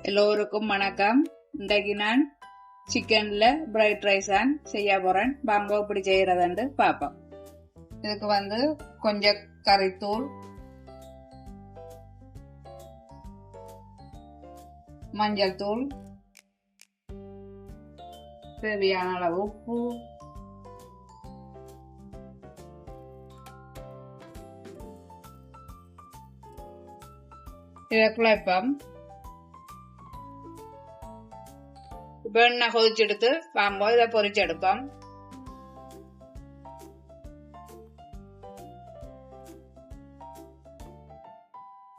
எல்லோருக்கும் வணக்கம். இன்றைக்கு நான் சிக்கன்ல பிரைட் ரைஸ் செய்ய போறேன். வாங்க இப்படி செய்யறதுன்னு பார்ப்போம். இதுக்கு கொஞ்சம் கறித்தூள், மஞ்சள் தூள், தேவையான அளவு உப்பு, இதை குழைப்போம். இப்ப எண்ணெய் கொதிச்செடுத்து வாங்க இதை பொரிச்செடுப்போம்.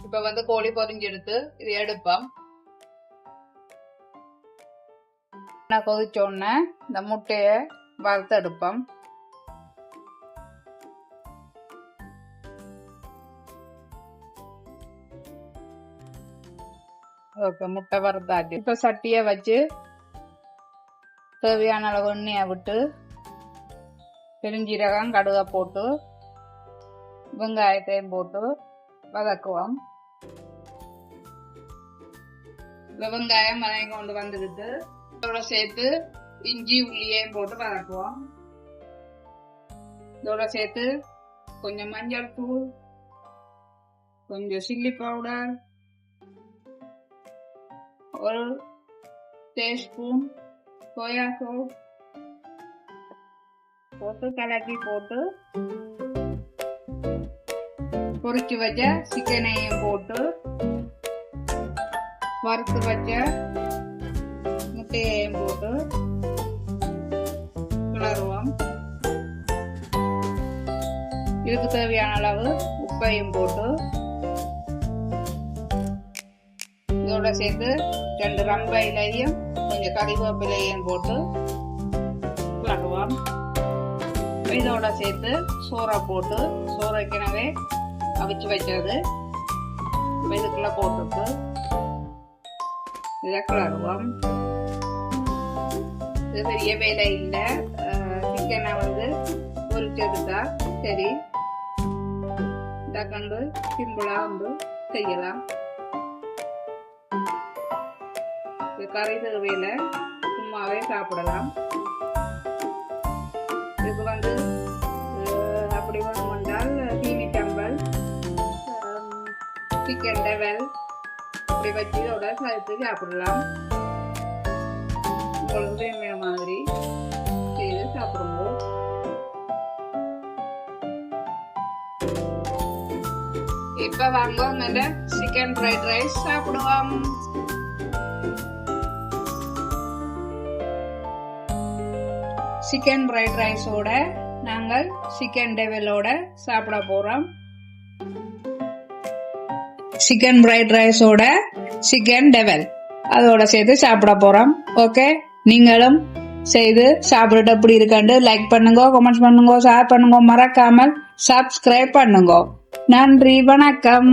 இப்ப கோழி பொரிஞ்செடுத்து இதை எடுப்போம். எண்ணெய் கொதிச்ச உடனே இந்த முட்டைய வறுத்து எடுப்போம். முட்டை வறுத்தாச்சு. இப்ப சட்டிய வச்சு தேவையான அளவு எண்ணெயை விட்டு பெருஞ்சீரகம், கடுகை போட்டு வெங்காயத்தையும் போட்டு வதக்குவோம். வெங்காயம் வதங்கி கொண்டு வந்துக்கிட்டு இதோட சேர்த்து இஞ்சி உள்ளியையும் போட்டு வதக்குவோம். இதோட சேர்த்து கொஞ்சம் மஞ்சள் தூள், கொஞ்சம் சில்லி பவுடர், ஒரு டீஸ்பூன் சோயா சாஸ் போட்டு கலக்கி போட்டு பொரிச்சு வச்ச சிக்கனையும் போட்டு வறுத்து வச்ச முட்டையையும் போட்டு கிளறுவோம். இதுக்கு தேவையான அளவு உப்பையும் போட்டு இதோட சேர்த்து 2 ரம்ப இலையும் கொஞ்சம் கறிவேப்பிலையும் போட்டு கிளறுவோம். இதோட சேர்த்து சோறை போட்டு, சோறைக்கினவே அவிச்சு வச்சது இதுக்குள்ள போட்டுட்டு இதை கிளறுவோம். இது பெரிய வேலை இல்லை. சிக்கனை பொரிச்செடுத்தா சரி, டக்குண்டு சிம்பிளா செய்யலாம். கறி தேவையில சும்மாவே சாப்பிடலாம். இதுக்கு அப்படி வேணுமென்றால் டிவி டம்பல், சிக்கன் டெவல் அப்படி வச்சு இதோட சேர்த்து சாப்பிடலாம். உங்களுக்கு வேண்டிய மாதிரி செய்து சாப்பிடுவோம். இப்ப வாங்க நல்ல சிக்கன் ஃப்ரைட் ரைஸ் சாப்பிடுவோம். சிக்கன் ஃப்ரைட் ரைஸோட நாங்கள் சிக்கன் டெவலோட சாப்பிட போறோம். சிக்கன் ஃப்ரைட் ரைஸோட சிக்கன் டெவல் அதோட சேர்த்து சாப்பிட போறோம். ஓகே, நீங்களும் செய்து சாப்பிட்டுட்டு எப்படி இருக்காண்டு லைக் பண்ணுங்க, கமெண்ட் பண்ணுங்க, ஷேர் பண்ணுங்க, மறக்காமல் சப்ஸ்கிரைப் பண்ணுங்க. நன்றி, வணக்கம்.